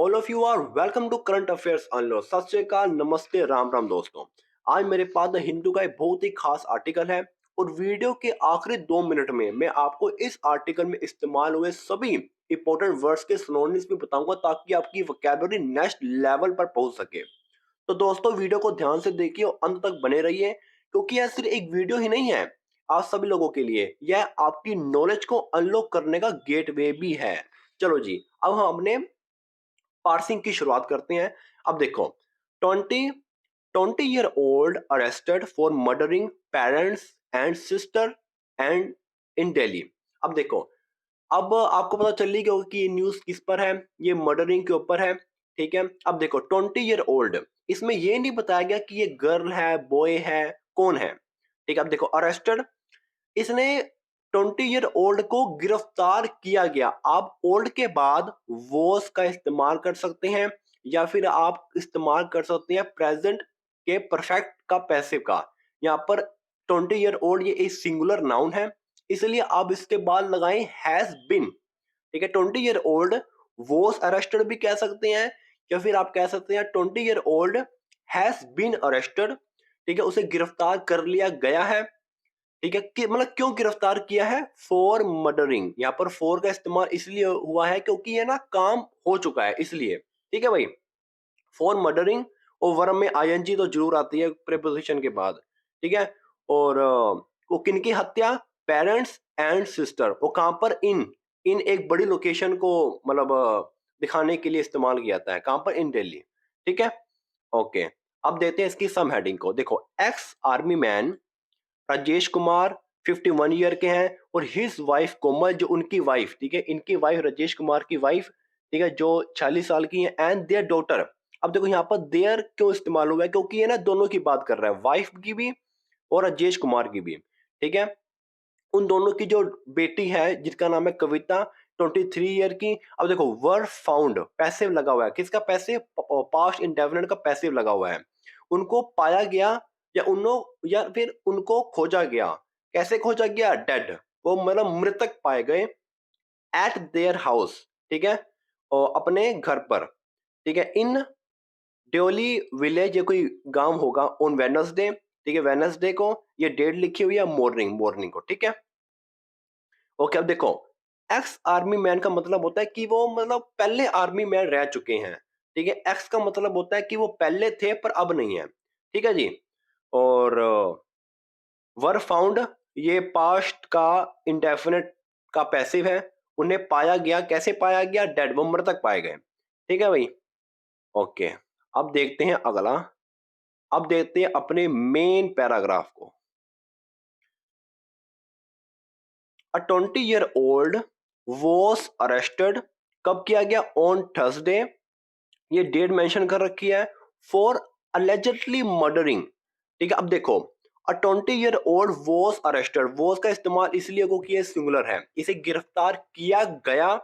All of you are welcome to current affairs unlock. सत श्री अकाल, नमस्ते, राम राम दोस्तों। आज मेरे पास द हिंदू का एक बहुत ही खास आर्टिकल है और वीडियो के आखिरी 2 मिनट में मैं आपको इस आर्टिकल में इस्तेमाल हुए सभी इंपॉर्टेंट वर्ड्स के सिनोनिम्स भी बताऊंगा ताकि आपकी वोकैबुलरी नेक्स्ट लेवल पर पहुंच सके। तो दोस्तों वीडियो को ध्यान से देखिए और अंत तक बने रहिए क्योंकि यह सिर्फ एक वीडियो ही नहीं है। आप सभी लोगों के लिए यह आपकी नॉलेज को अनलॉक करने का गेटवे भी है। चलो जी, अब हम अपने पार्सिंग की शुरुआत करते हैं। अब देखो, 20 20 year old arrested for murdering parents and sister and in Delhi. अब देखो, अब आपको पता चल रही होगी कि ये न्यूज किस पर है, ये मर्डरिंग के ऊपर है। ठीक है, अब देखो 20 ईयर ओल्ड, इसमें ये नहीं बताया गया कि ये गर्ल है, बॉय है, कौन है। ठीक है, अब देखो अरेस्टेड, इसने 20 ईयर ओल्ड को गिरफ्तार किया गया। आप ओल्ड के बाद वॉज का इस्तेमाल कर सकते हैं या फिर आप इस्तेमाल कर सकते हैं प्रेजेंट के परफेक्ट का, पैसिव का। यहाँ पर 20 ईयर ओल्ड ये एक सिंगुलर नाउन है, इसलिए आप इसके बाद लगाएं हैज बिन। ठीक है, 20 ईयर ओल्ड वॉज अरेस्टेड भी कह सकते हैं या फिर आप कह सकते हैं 20 year old has been arrested. ठीक है, उसे गिरफ्तार कर लिया गया है। ठीक है, कि मतलब क्यों गिरफ्तार किया है, फॉर मर्डरिंग। यहाँ पर फॉर का इस्तेमाल इसलिए हुआ है क्योंकि ये ना काम हो चुका है, इसलिए। ठीक है भाई, फॉर मर्डरिंग, और वर्ब में आईएनजी तो जरूर आती है प्रीपोजिशन के बाद। ठीक है, और वो किनकी हत्या, पेरेंट्स एंड सिस्टर। वो कहां पर, इन इन एक बड़ी लोकेशन को मतलब दिखाने के लिए इस्तेमाल किया जाता है। कहां पर, इन दिल्ली। ठीक है, ओके। अब देते हैं इसकी सम हेडिंग को। देखो, ex army man Rajesh Kumar 51 year के हैं और हिज वाइफ कोमल, जो उनकी वाइफ, ठीक है, इनकी वाइफ राजेश कुमार की वाइफ, ठीक है, जो 46 साल की है, एंड देयर डॉटर। अब देखो यहाँ पर देयर क्यों इस्तेमाल हुआ है, क्योंकि ये ना दोनों की बात कर रहा है, वाइफ की भी और राजेश कुमार की भी। ठीक है, उन दोनों की जो बेटी है जिसका नाम है कविता, 23 ईयर की। अब देखो, वर फाउंड, पैसिव लगा हुआ है, किसका पैसिव, पास्ट इंडेफिनिट का पैसिव लगा हुआ है। उनको पाया गया या उन्हों या फिर उनको खोजा गया। कैसे खोजा गया, डेड, वो मतलब मृतक पाए गए, एट देयर हाउस। ठीक है, और अपने घर पर। ठीक है, इन ड्योली विलेज, ये कोई गांव होगा, ऑन वेडनेसडे। ठीक है, वेडनेसडे को, ये डेट लिखी हुई है मॉर्निंग, मॉर्निंग को। ठीक है, ओके। अब देखो, एक्स आर्मी मैन का मतलब होता है कि वो मतलब पहले आर्मी मैन रह चुके हैं। ठीक है, एक्स का मतलब होता है कि वो पहले थे पर अब नहीं है। ठीक है जी, और वर फाउंड, ये पास्ट का इंडेफिनिट का पैसिव है। उन्हें पाया गया, कैसे पाया गया, डेड, वो मृतक पाए गए। ठीक है भाई, ओके। अब देखते हैं अगला, अब देखते हैं अपने मेन पैराग्राफ को। अ 20 ईयर ओल्ड वॉज अरेस्टेड, कब किया गया, ऑन थर्सडे, ये डेट मेंशन कर रखी है, फॉर अलेजेडली मर्डरिंग। ठीक है, अब देखो, अ 20 year old was arrested, was का इस्तेमाल इसलिए को किया, सिंगुलर है, इसे गिरफ्तार किया गया।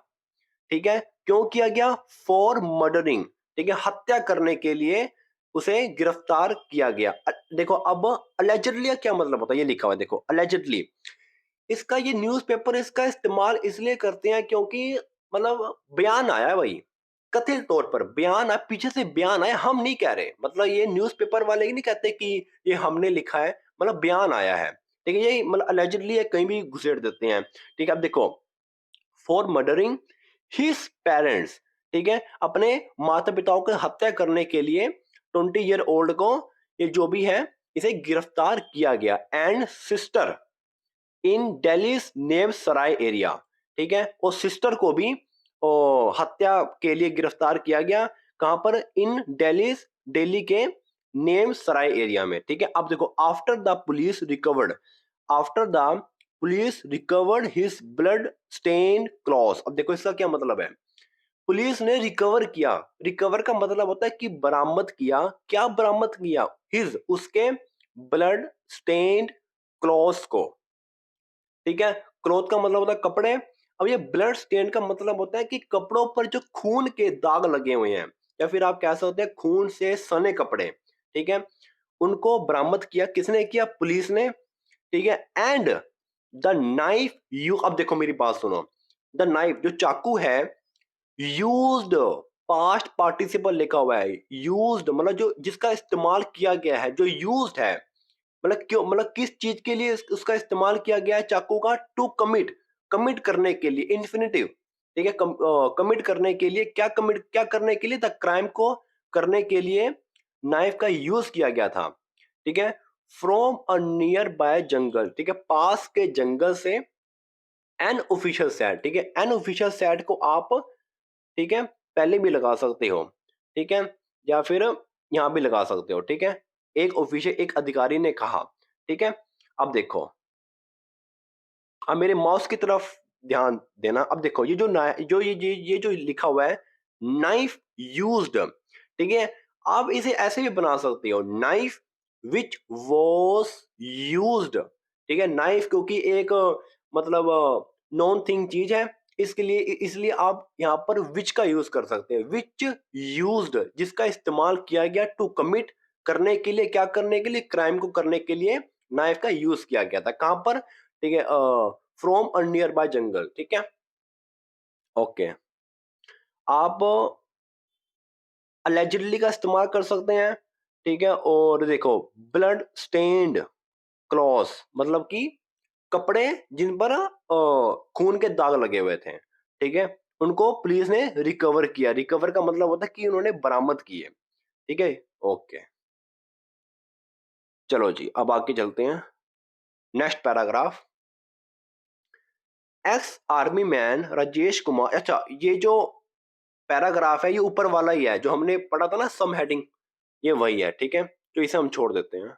ठीक है, क्यों किया गया, फॉर मर्डरिंग। ठीक है, हत्या करने के लिए उसे गिरफ्तार किया गया। देखो, अब अलेजेडली क्या मतलब होता है, ये लिखा हुआ है, देखो अलेजेडली। इसका ये न्यूज़पेपर इसका इस्तेमाल इसलिए करते हैं क्योंकि मतलब बयान आया है भाई, कथित तौर पर बयान आया, पीछे से बयान आया, हम नहीं कह रहे, मतलब ये न्यूज़पेपर वाले ही नहीं कहते कि ये हमने लिखा है, मतलब बयान आया है। ठीक है, ये मतलब अलेजिडली कहीं भी घुसेड़ देते हैं। ठीक है, अब देखो, फॉर मर्डरिंग हिज पेरेंट्स। ठीक है, अपने माता पिताओं की हत्या करने के लिए 20 ईयर ओल्ड को, ये जो भी है, इसे गिरफ्तार किया गया, and sister in Delhi name Sarai area. ठीक है, और सिस्टर को भी हत्या के लिए गिरफ्तार किया गया, कहां पर, इन दिल्ली, दिल्ली के नेम सराय एरिया में। ठीक है, अब देखो, after the police recovered his blood stain cloth. अब देखो इसका क्या मतलब है, पुलिस ने रिकवर किया, रिकवर का मतलब होता है कि बरामद किया, क्या बरामद किया, हिज, उसके, ब्लड स्टेन्ड क्लॉथ को। ठीक है, क्लॉथ का मतलब होता है कपड़े। अब ये ब्लड स्टेन का मतलब होता है कि कपड़ों पर जो खून के दाग लगे हुए हैं, या फिर आप कह सकते हैं खून से सने कपड़े। ठीक है, उनको बरामद किया, किसने किया, पुलिस ने। ठीक है, एंड द नाइफ यू, अब देखो मेरी बात सुनो, द नाइफ जो चाकू है, यूज्ड, पास्ट पार्टिसिपल लिखा हुआ है, यूज्ड मतलब जो जिसका इस्तेमाल किया गया है, जो यूज्ड है, मतलब क्यों, मतलब किस चीज के लिए उसका इस्तेमाल किया गया है चाकू का, टू कमिट, कमिट करने के लिए, इन्फिनिटिव, ठीक है, कमिट करने के लिए, क्या करने के लिए, द क्राइम को करने के लिए नाइफ का यूज किया गया था, ठीक है। फ्रॉम अ नियर बाय जंगल, ठीक है, पास के जंगल से, एन ऑफिशियल सेट, ठीक है, एन ऑफिशियल सेट को आप, ठीक है, पहले भी लगा सकते हो, ठीक है, या फिर यहां भी लगा सकते हो, ठीक है, एक ऑफिशियल, एक अधिकारी ने कहा, ठीक है। अब देखो, अब मेरे माउस की तरफ ध्यान देना। अब देखो ये जो जो ये जो लिखा हुआ है, नाइफ यूज्ड, ठीक है, आप इसे ऐसे भी बना सकते हो, नाइफ विच वॉज यूज्ड, ठीक है, नाइफ क्योंकि एक मतलब नॉन थिंग चीज है, इसके लिए इसलिए आप यहाँ पर विच का यूज कर सकते हैं, विच यूज्ड जिसका इस्तेमाल किया गया, टू कमिट करने के लिए, क्या करने के लिए, क्राइम को करने के लिए नाइफ का यूज किया गया था, कहां पर, ठीक है, फ्रॉम अ नियर बाय जंगल, ठीक है। ओके, आप अलेजिडली का इस्तेमाल कर सकते हैं, ठीक है, और देखो ब्लड स्टेन्ड क्लॉथ मतलब कि कपड़े जिन पर खून के दाग लगे हुए थे, ठीक है, उनको पुलिस ने रिकवर किया, रिकवर का मतलब होता है कि उन्होंने बरामद किए, ठीक है। ओके, चलो जी अब आगे चलते हैं, next paragraph. Ex army man Rajesh Kumar, अच्छा ये जो पैराग्राफ है ये ऊपर वाला ही है जो हमने पढ़ा था ना, सम हेडिंग, ये वही है, ठीक है, तो इसे हम छोड़ देते हैं।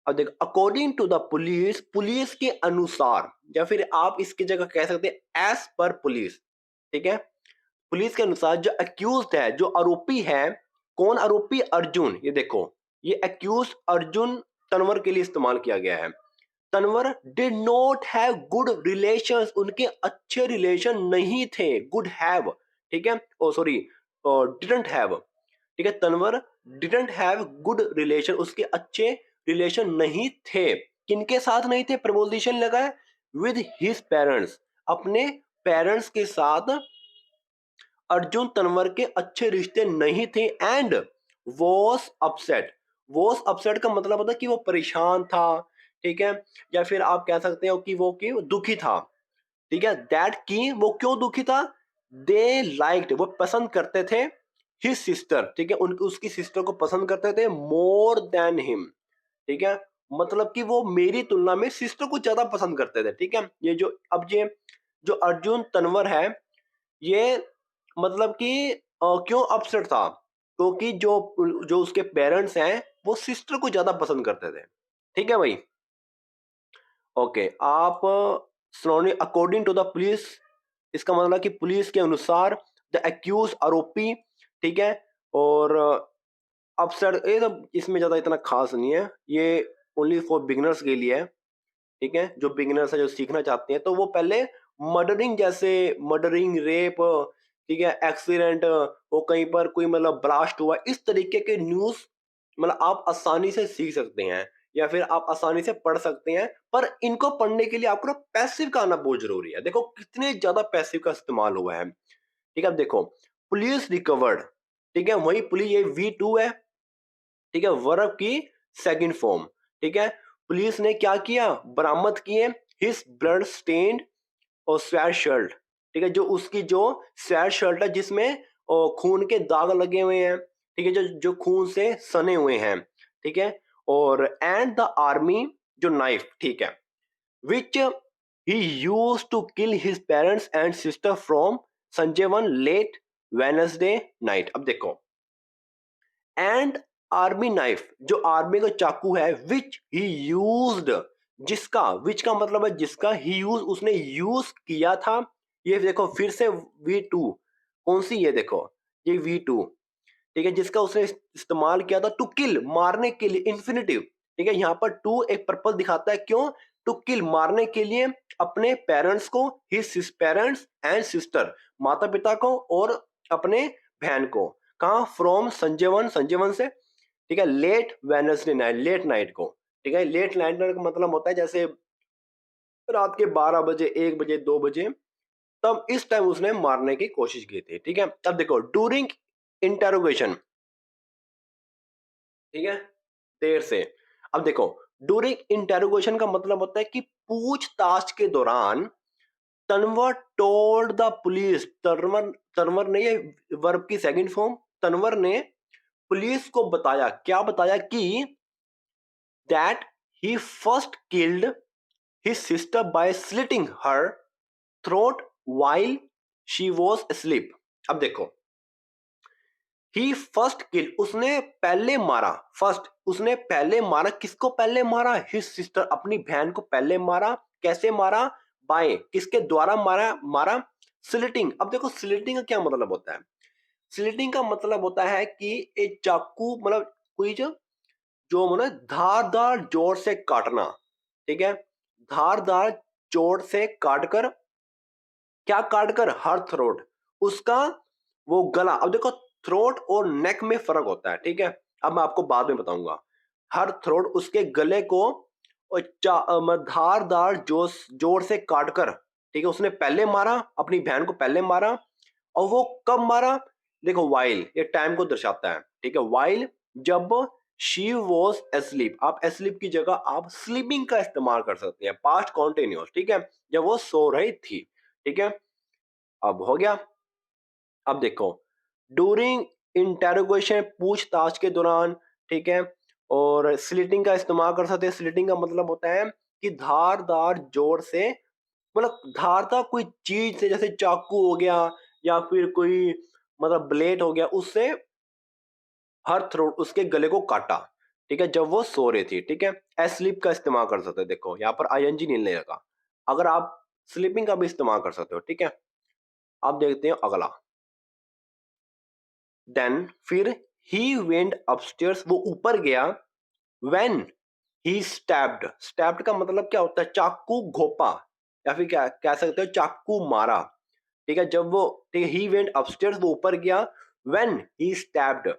अब देख, according to the police, police के अनुसार, या फिर आप इसकी जगह कह सकते हैं एज पर पुलिस, ठीक है, पुलिस के अनुसार जो अक्यूज्ड है, जो आरोपी है, कौन आरोपी, अर्जुन, ये देखो ये अक्यूज अर्जुन तनवर के लिए इस्तेमाल किया गया है। Tanwar did not have good relations, उनके अच्छे रिलेशन नहीं थे, गुड हैव, ठीक है, ओ सॉरी, डिडंट हैव, ठीक है, Tanwar didn't have good relation, उसके अच्छे रिलेशन नहीं थे, किनके साथ नहीं थे, प्रपोजिशन लगा है, विद हिज पेरेंट्स, अपने पेरेंट्स के साथ अर्जुन तनवर के अच्छे रिश्ते नहीं थे, and was upset, was upset का मतलब होता है कि वो परेशान था, ठीक है, या फिर आप कह सकते हो कि वो दुखी था, ठीक है, दैट की वो क्यों दुखी था, दे लाइक्ड वो पसंद करते थे, हिज सिस्टर, ठीक है, उनकी उसकी सिस्टर को पसंद करते थे, मोर देन हिम, ठीक है, मतलब कि वो मेरी तुलना में सिस्टर को ज्यादा पसंद करते थे, ठीक है। ये जो अब ये जो अर्जुन तनवर है, ये मतलब कि क्यों अपसेट था, क्योंकि जो जो उसके पेरेंट्स हैं वो सिस्टर को ज्यादा पसंद करते थे, ठीक है भाई। ओके, आप सुनोगे अकॉर्डिंग टू द पुलिस, इसका मतलब कि पुलिस के अनुसार, द एक्यूज आरोपी, ठीक है, और अपसेट, ये तो इसमें ज्यादा इतना खास नहीं है, ये ओनली फॉर बिगिनर्स के लिए है, ठीक है, जो बिगिनर्स है, जो सीखना चाहते हैं, तो वो पहले मर्डरिंग, जैसे मर्डरिंग, रेप, ठीक है, एक्सीडेंट, वो कहीं पर कोई मतलब ब्लास्ट हुआ, इस तरीके के न्यूज़ मतलब आप आसानी से सीख सकते हैं, या फिर आप आसानी से पढ़ सकते हैं, पर इनको पढ़ने के लिए आपको ना पैसिव का आना बहुत जरूरी है। देखो कितने ज्यादा पैसिव का इस्तेमाल हुआ है, ठीक है। अब देखो पुलिस रिकवर्ड, ठीक है, वही पुलिस, ये V2 है, ठीक है, वर्ब की सेकंड फॉर्म, ठीक है, पुलिस ने क्या किया, बरामद किए हिज ब्लड स्टेन्ड और स्वेट शर्ट, ठीक है, जो उसकी जो स्वेट शर्ट है जिसमें खून के दाग लगे हुए हैं, ठीक है, जो जो खून से सने हुए हैं, ठीक है, और एंड द आर्मी जो नाइफ, ठीक है, which he use to kill his parents and sister from Sanjay Van late Wednesday night. अब देखो एंड आर्मी नाइफ, जो आर्मी का चाकू है, विच ही यूज्ड, जिसका, विच का मतलब है जिसका, ही यूज उसने यूज किया था, ये देखो फिर से V2, कौन सी, ये देखो ये V2, ठीक है, जिसका उसने इस्तेमाल किया था टू किल, मारने के लिए, इन्फिनिटिव, ठीक है, यहाँ पर टू एक पर्पल दिखाता है, क्यों, टू किल, मारने के लिए, अपने पेरेंट्स को, हिज पेरेंट्स एंड सिस्टर, माता पिता को और अपने बहन को, कहा, फ्रॉम संजय वन से, ठीक है, late Wednesday night, late night को, ठीक है, लेट नाइट का मतलब होता है जैसे रात के 12 बजे, 1 बजे, 2 बजे, तब इस टाइम उसने मारने की कोशिश की थी, ठीक है। अब देखो डूरिंग इंटेरोगेशन, ठीक है, देर से। अब देखो डूरिंग इंटेरोगेशन का मतलब होता है कि पूछताछ के दौरान Tanwar told the police, Tanwar Tanwar ने, ये वर्ब की सेकंड फॉर्म, तनवर ने पुलिस को बताया, क्या बताया कि that he first killed his sister by slitting her throat while she was asleep। अब देखो ही फर्स्ट किल, उसने पहले मारा, फर्स्ट उसने पहले मारा, किसको पहले मारा, हिज सिस्टर, अपनी बहन को पहले मारा। कैसे मारा, बाय, किसके द्वारा मारा, मारा स्लिटिंग। अब देखो स्लिटिंग का क्या मतलब होता है, स्लिटिंग का मतलब होता है कि एक चाकू, मतलब कोई जो जो मतलब धारदार जोर से काटना, ठीक है, धारदार चोट से काटकर, क्या काटकर, हर थ्रोट, उसका वो गला। अब देखो थ्रोट और नेक में फर्क होता है, ठीक है, अब मैं आपको बाद में बताऊंगा। हर थ्रोट, उसके गले को और धारदार जोर से काटकर, ठीक है, उसने पहले मारा, अपनी बहन को पहले मारा। और वो कब मारा, देखो वाइल, ये टाइम को दर्शाता है, ठीक है, वाइल, जब शी वॉज एस्लीप। आप एस्लीप की जगह आप स्लीपिंग का इस्तेमाल कर सकते हैं, पास्ट कॉन्टिन्यूस, ठीक है, जब वो सो रही थी, ठीक है। अब हो गया। अब देखो डूरिंग इंटेरोगेशन, पूछताछ के दौरान, ठीक है, और स्लिटिंग का इस्तेमाल कर सकते हैं। स्लिटिंग का मतलब होता है कि धारदार जोर से, मतलब धारदार कोई चीज से, जैसे चाकू हो गया या फिर कोई मतलब ब्लेड हो गया, उससे हर थ्रोट, उसके गले को काटा, ठीक है, जब वो सो रही थी, ठीक है। एस्लीप का इस्तेमाल कर सकते हैं, देखो यहाँ पर आईएनजी नहीं लगेगा, अगर आप स्लीपिंग का भी इस्तेमाल कर सकते हो, ठीक है। अब देखते हैं अगला। देन फिर ही वेंट अपस्टेयर्स, वो ऊपर गया। व्हेन ही स्टैब्ड, स्टैब्ड का मतलब क्या होता है, चाकू घोपा, या फिर क्या कह सकते हो, चाकू मारा, ठीक है, जब वो, ठीक है, ही वेंट अपस्टेयर्स, वो ऊपर गया। व्हेन ही स्टैब्ड,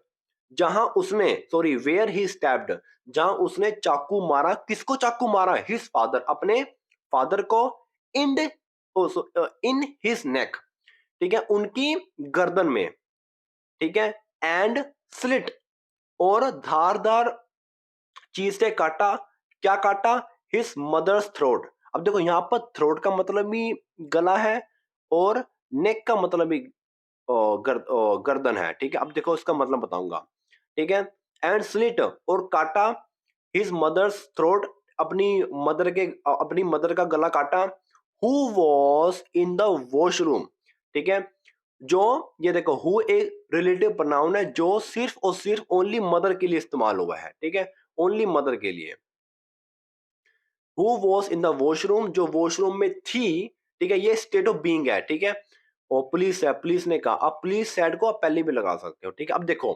जहां उसने, सॉरी, वेयर ही स्टैब्ड, जहां उसने चाकू मारा, किसको चाकू मारा, हिज फादर, अपने फादर को, इन इन हिज नेक, ठीक है, उनकी गर्दन में, ठीक है, एंड स्लिट, और धारदार चीज से काटा, क्या काटा, हिज मदर्स थ्रोट। अब देखो यहाँ पर थ्रोट का मतलब भी गला है, और नेक का मतलब भी गर्दन है, ठीक है। अब देखो इसका मतलब बताऊंगा, ठीक है, एंड स्लिट, और काटा, हिज मदर्स थ्रोट, अपनी अपनी मदर का गला काटा। Who was in the washroom, ठीक है, जो, ये देखो हु एक रिलेटिव प्रोनाउन है, जो सिर्फ और सिर्फ ओनली मदर के लिए इस्तेमाल हुआ है, ठीक है, ओनली मदर के लिए। Who was in the washroom, जो वॉशरूम में थी, ठीक है, ये स्टेट ऑफ बीइंग है, ठीक है। और पुलिस है, पुलिस ने कहा, अब पुलिस सेड को आप पहले भी लगा सकते हो, ठीक है। अब देखो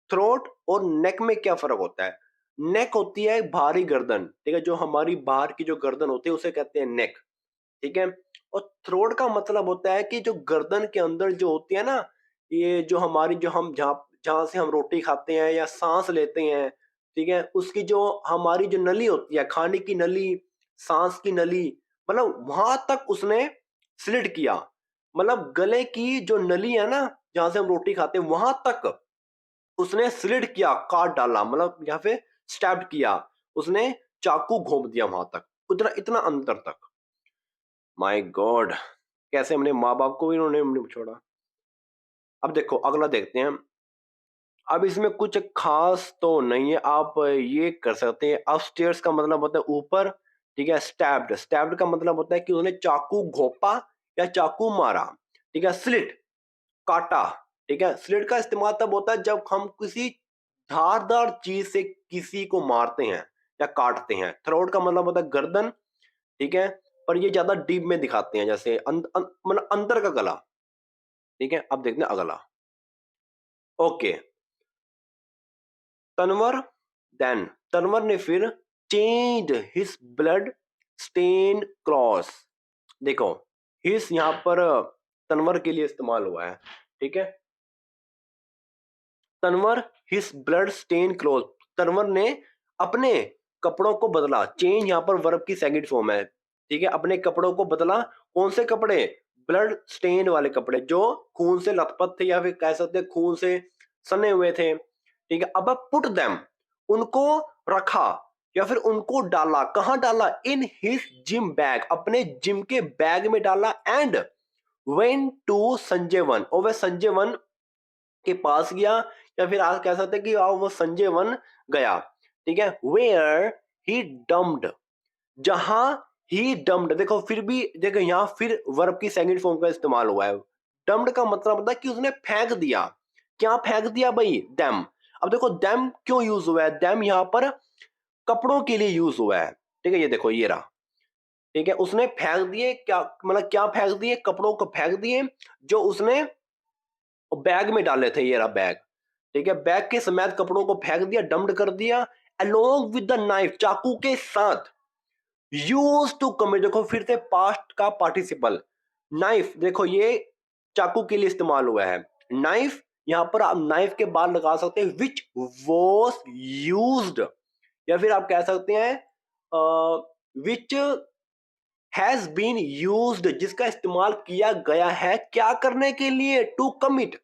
थ्रोट और नेक में क्या फर्क होता है। नेक होती है बाहरी गर्दन, ठीक है, जो हमारी बाहर की जो गर्दन होती है उसे कहते हैं नेक, ठीक है। और थ्रोट का मतलब होता है कि जो गर्दन के अंदर जो होती है ना, ये जो हमारी, जो हम जहाँ जहाँ से हम रोटी खाते हैं या सांस लेते हैं, ठीक है, उसकी जो हमारी जो नली होती है, खाने की नली, सांस की नली, मतलब वहां तक उसने स्लिट किया, मतलब गले की जो नली है ना, जहां से हम रोटी खाते हैं, वहां तक उसने स्लिट किया, काट डाला, मतलब यहाँ पे स्टैब किया, उसने चाकू घोंप दिया वहां तक, उतना इतना अंतर तक। माय गॉड, कैसे अपने माँ बाप को भी इन्होंने नहीं छोड़ा। अब देखो अगला देखते हैं। अब इसमें कुछ खास तो नहीं है, आप ये कर सकते हैं, अपस्टेयर्स का मतलब होता है ऊपर, ठीक है। स्टैब्ड, स्टैब्ड का मतलब होता है कि उन्होंने चाकू घोंपा या चाकू मारा, ठीक है। स्लिट, काटा, ठीक है। स्लिट का इस्तेमाल तब होता है जब हम किसी धारदार चीज से किसी को मारते हैं या काटते हैं। थ्रोट का मतलब होता है गर्दन, ठीक है, पर ये ज्यादा डीप में दिखाते हैं, जैसे मतलब अंदर का गला, ठीक है। अब देखते हैं अगला। ओके, तनवर, देन तनवर ने फिर change his blood stain cross. देखो हिज यहाँ पर तनवर के लिए इस्तेमाल हुआ है, ठीक है। Tanwar his blood stain cloth, Tanwar ने अपने कपड़ों को बदला। चेंज यहाँ पर वर्ब की सेकंड फॉर्म है, ठीक है, अपने कपड़ों को बदला। कौन से कपड़े, ब्लड स्टेन वाले कपड़े जो खून से लथपथ थे या फिर कह सकते हैं खून से सने हुए थे, ठीक है। अब पुट देम, उनको रखा या फिर उनको डाला, कहां डाला? इन हिज जिम बैग, अपने जिम के बैग में डाला। And went to Sanjay one, और वह संजय वन के पास गया, या फिर आप कह सकते हैं कि वो संजय वन गया, ठीक है। वेयर ही डम्प्ड, जहां ही डम्प्ड, देखो फिर भी देखो यहां फिर वर्ब की सेकंड फॉर्म का इस्तेमाल हुआ है। डम्प्ड का मतलब होता है कि उसने फेंक दिया। क्या फेंक दिया भाई? देम। अब देखो देम क्यों यूज हुआ है? देम यहां पर कपड़ों के लिए यूज हुआ है, ठीक है। ये देखो ये रहा, ठीक है। उसने फेंक दिए, क्या मतलब क्या फेंक दिए? कपड़ों को फेंक दिए जो उसने बैग में डाले थे। ये रहा बैग, ठीक है। बैग के समेत कपड़ों को फेंक दिया, डंप्ड कर दिया। अलोंग विद द नाइफ, चाकू के साथ। यूज टू कमिट, देखो फिर से पास्ट का पार्टिसिपल। नाइफ, देखो ये चाकू के लिए इस्तेमाल हुआ है। नाइफ, यहां पर आप नाइफ के बाद लगा सकते हैं विच वॉज यूज्ड, या फिर आप कह सकते हैं विच हैज बीन यूज्ड, जिसका इस्तेमाल किया गया है क्या करने के लिए? टू कमिट,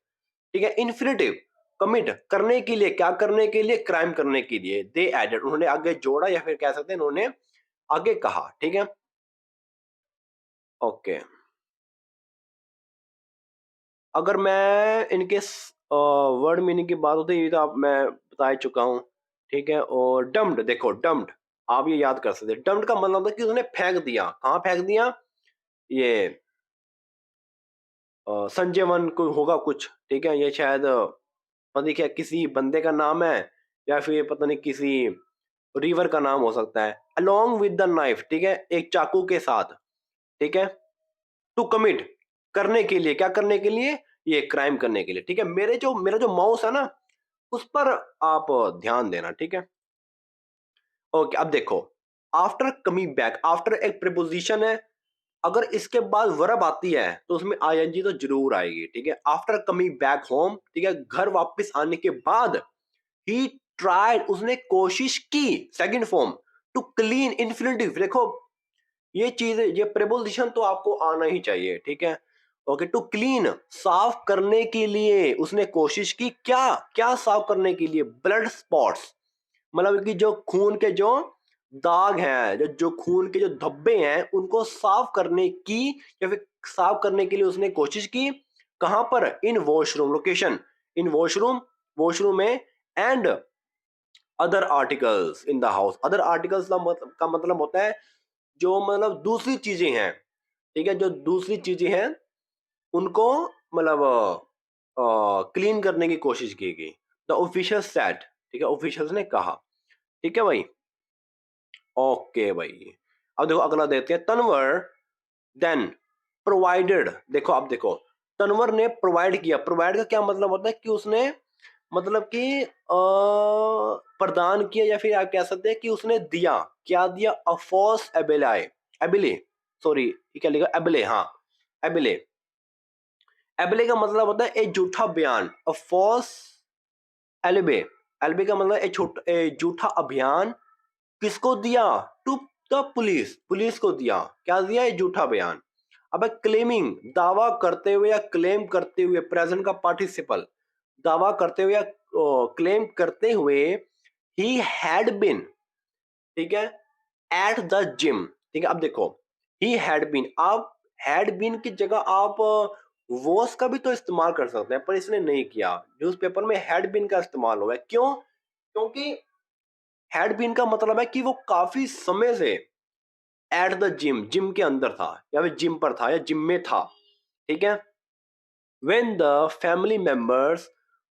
ठीक है। इन्फिनिटिव, कमिट करने के लिए, क्या करने के लिए? क्राइम करने के लिए। दे एडेड, उन्होंने आगे जोड़ा या फिर कह सकते हैं उन्होंने आगे कहा, ठीक है। ओके, अगर मैं इनके वर्ड मीनिंग की बात होती है तो आप मैं बता ही चुका हूं, ठीक है। और डम्प्ड, देखो डम्प्ड आप ये याद कर सकते हैं। डम्प्ड का मतलब होता है कि उन्होंने फेंक दिया। कहां फेंक दिया? ये संजय वन को होगा कुछ, ठीक है। ये शायद पता नहीं क्या किसी बंदे का नाम है, या फिर पता नहीं किसी रिवर का नाम हो सकता है। अलोंग विद द नाइफ, ठीक है, एक चाकू के साथ, ठीक है। टू कमिट, करने के लिए, क्या करने के लिए? ये क्राइम करने के लिए, ठीक है। मेरा जो माउस है ना, उस पर आप ध्यान देना, ठीक है। ओके, अब देखो आफ्टर कमिंग बैक, आफ्टर एक प्रीपोजिशन है, अगर इसके बाद वर्ब आती है तो उसमें आईएनजी तो जरूर आएगी, ठीक है। आफ्टर कमिंग बैक होम, ठीक है, घर वापस आने के बाद। ही ट्राइड, उसने कोशिश की। Second form, to clean, infinitive, देखो ये चीज, ये प्रीपोजिशन तो आपको आना ही चाहिए, ठीक है। ओके, टू क्लीन, साफ करने के लिए उसने कोशिश की। क्या क्या साफ करने के लिए? ब्लड स्पॉट्स, मतलब कि जो खून के जो दाग हैं, जो खून के जो धब्बे हैं, उनको साफ करने की या फिर साफ करने के लिए उसने कोशिश की। कहां पर? In washroom, location in washroom, washroom में। And other articles in the house, other articles का मतलब होता है जो मतलब दूसरी चीजें हैं, ठीक है। जो दूसरी चीजें हैं उनको मतलब क्लीन करने की कोशिश की गई। द ऑफिशियल सेट, ठीक है, ऑफिशियल्स ने कहा, ठीक है भाई। ओके भाई, अब देखो अगला देते हैं। तनवर देन प्रोवाइडेड, देखो अब देखो तनवर ने प्रोवाइड किया। प्रोवाइड का क्या मतलब होता है? कि उसने मतलब कि प्रदान किया, या फिर आप कह सकते हैं कि उसने दिया। क्या दिया? अ फॉल्स एबिलाई, एबिले, सॉरी ये क्या लिखा? एबिले, हाँ एबिले। एबिले का मतलब होता है एक झूठा बयान। अ फॉल्स एलिबे, एलिबे का मतलब एक झूठा अभियान। किसको दिया? टू द पुलिस, पुलिस को दिया। क्या दिया? ये झूठा बयान। अब क्लेमिंग, दावा करते हुए या क्लेम करते हुए, प्रेजेंट का पार्टिसिपल, दावा करते हुए या क्लेम करते हुए। ही हैड बिन, ठीक है, एट द जिम, ठीक है। अब देखो ही हैड बीन, आप हैड बीन की जगह आप वॉस का भी तो इस्तेमाल कर सकते हैं, पर इसने नहीं किया। न्यूज़पेपर में हैड बीन का इस्तेमाल हुआ है। क्यों? क्योंकि हैड बीन का मतलब है कि वो काफी समय से एट द जिम, जिम के अंदर था या फिर जिम पर था या जिम में था, ठीक है। When the family members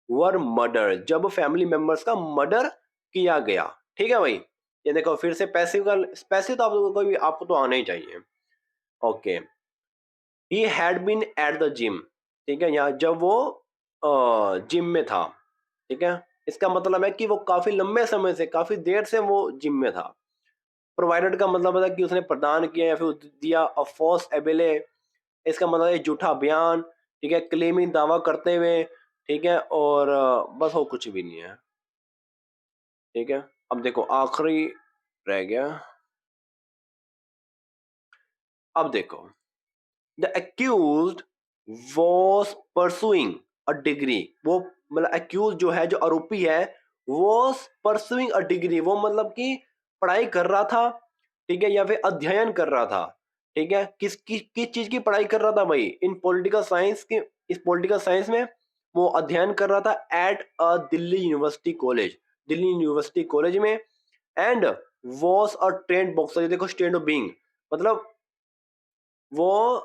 were murder, जब फैमिली मेंबर्स का मर्डर किया गया, ठीक है भाई। ये देखो फिर से पैसिव का, पैसिव तो आपको तो आना ही चाहिए। Okay, he had been at the gym, ठीक है। यहाँ जब वो जिम में था, ठीक है, इसका मतलब है कि वो काफी लंबे समय से, काफी देर से वो जिम में था। प्रोवाइडेड का मतलब है कि उसने प्रदान किया या फिर दिया। अ फॉल्स एबिले, इसका मतलब है झूठा बयान, ठीक है। क्लेमिंग, दावा करते हुए, ठीक है। और बस वो कुछ भी नहीं है, ठीक है। अब देखो आखिरी रह गया। अब देखो the accused was pursuing a degree, वो मतलब एक्यूज जो है, जो आरोपी है, वॉज परसुइंग अ डिग्री, वो मतलब कि पढ़ाई कर रहा था, ठीक है, या फिर अध्ययन कर रहा था, ठीक है, किस चीज की पढ़ाई कर रहा था भाई, इन पॉलिटिकल साइंस के, इस पॉलिटिकल साइंस में वो अध्ययन कर रहा था at a Delhi university college, Delhi university college में, and was a trained boxer, देखो स्टेट ऑफ बीइंग मतलब वो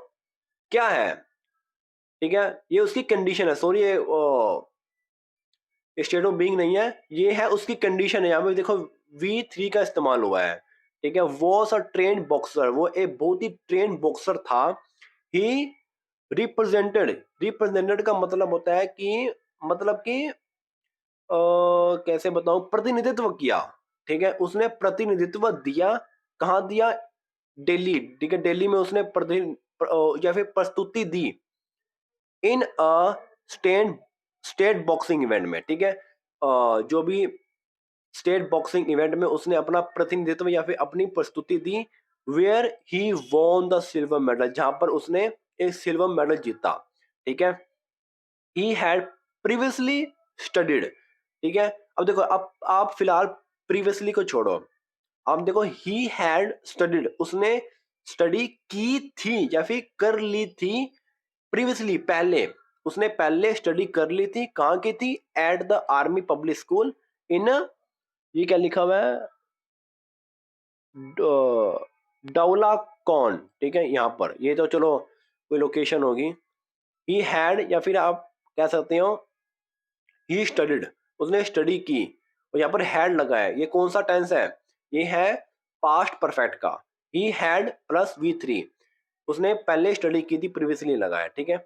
क्या है, ठीक है, ये उसकी कंडीशन है, सॉरी ये स्टेट ऑफ बीइंग नहीं है, ये है उसकी कंडीशन है, यहाँ पे देखो V3 का इस्तेमाल हुआ है, ठीक है, वॉज अ ट्रेंड बॉक्सर, वो एक बहुत ही ट्रेंड बॉक्सर था, ही रिप्रेजेंटेड, रिप्रेजेंटेड का मतलब होता है कि मतलब कि कैसे बताऊं, प्रतिनिधित्व किया, ठीक है, उसने प्रतिनिधित्व दिया, कहाँ दिया, दिल्ली, ठीक है, दिल्ली में उसने या फिर प्रस्तुति दी in a state state boxing event में, ठीक है, जो भी स्टेट बॉक्सिंग इवेंट में उसने अपना प्रतिनिधित्व या फिर अपनी प्रस्तुति दी, where he won the silver medal, जहां पर उसने एक सिल्वर मेडल जीता, ठीक है, ही हैड प्रीवियसली स्टडीड, ठीक है, अब देखो, अब आप फिलहाल प्रीवियसली को छोड़ो, अब देखो ही हैड स्टडीड, उसने स्टडी की थी या फिर कर ली थी, प्रीवियसली पहले, उसने पहले स्टडी कर ली थी, कहाँ की थी, at the army public school इन, ये क्या लिखा हुआ है, डौला कौन, ठीक है, यहाँ पर ये तो चलो कोई लोकेशन होगी, ही हैड या फिर आप कह सकते हो ही स्टडीड, उसने स्टडी की, और यहाँ पर हैड लगा है, ये कौन सा टेंस है, ये है पास्ट परफेक्ट का, ही हैड प्लस V3, उसने पहले स्टडी की थी, प्रीवियसली लगा है, ठीक है,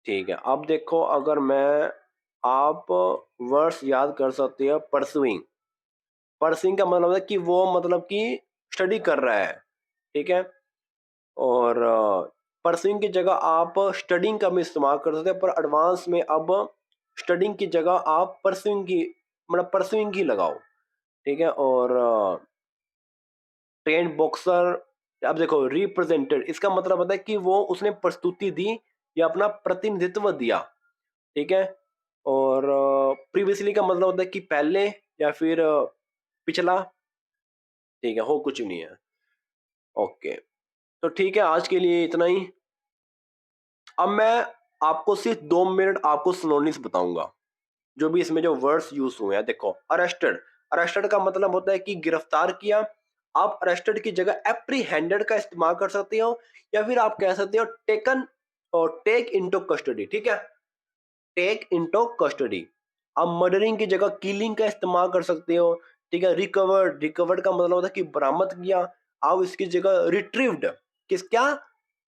ठीक है, अब देखो अगर मैं, आप वर्ड्स याद कर सकते हो, परसुइंग, परसुइंग का मतलब है कि वो मतलब कि स्टडी कर रहा है, ठीक है, और परसुइंग की जगह आप स्टडिंग का भी इस्तेमाल कर सकते हैं, पर एडवांस में अब स्टडिंग की जगह आप परसुइंग की, मतलब परसुइंग ही लगाओ, ठीक है, और ट्रेंड बॉक्सर, अब देखो रिप्रेजेंटेड, इसका मतलब होता है कि वो उसने प्रस्तुति दी या अपना प्रतिनिधित्व दिया, ठीक है, और प्रीवियसली का मतलब होता है कि पहले या फिर पिछला, ठीक है, हो कुछ भी नहीं है, ओके, तो ठीक है, आज के लिए इतना ही। अब मैं आपको सिर्फ 2 मिनट आपको सिनोनिम्स बताऊंगा, जो भी इसमें जो वर्ड्स यूज हुए हैं, देखो अरेस्टेड, अरेस्टेड का मतलब होता है कि गिरफ्तार किया, आप अरेस्टेड की जगह एप्रीहेंडेड का इस्तेमाल कर सकते हो, या फिर आप कह सकते हो टेकन और टेक इनटू कस्टडी, ठीक है, टेक इनटू कस्टडी, आप मर्डरिंग की जगह किलिंग का इस्तेमाल कर सकते हो, ठीक है, रिकवर्ड, रिकवर्ड का मतलब होता है कि बरामद किया, आप इसकी जगह रिट्रीव्ड, किस क्या,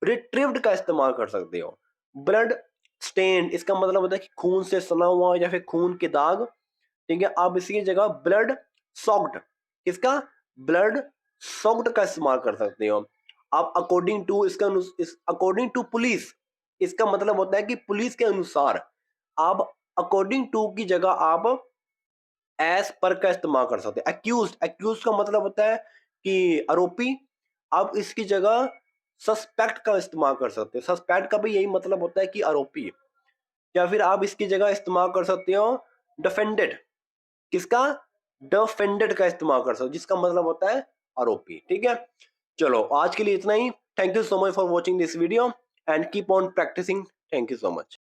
रिट्रीव्ड का इस्तेमाल कर सकते हो, ब्लड स्टेन, इसका मतलब होता है कि खून से सना हुआ या फिर खून के दाग, ठीक है, आप इसकी जगह ब्लड सॉक्ड, किसका, ब्लड सॉक्ड का इस्तेमाल कर सकते हो, आप अकॉर्डिंग टू, इसका अकॉर्डिंग टू पुलिस, इसका मतलब होता है कि पुलिस के अनुसार, आप अकॉर्डिंग टू की जगह आप एज पर का इस्तेमाल कर सकते हैं, एक्यूज, एक्यूज का मतलब होता है कि आरोपी, आप इसकी जगह सस्पेक्ट का इस्तेमाल कर सकते हैं, सस्पेक्ट का भी यही मतलब होता है कि आरोपी, या फिर आप इसकी जगह इस्तेमाल कर सकते हो डिफेंडेड, किसका, डिफेंडेड का इस्तेमाल कर सकते हो, जिसका मतलब होता है आरोपी, ठीक है, चलो आज के लिए इतना ही, thank you so much for watching this video and keep on practising, thank you so much.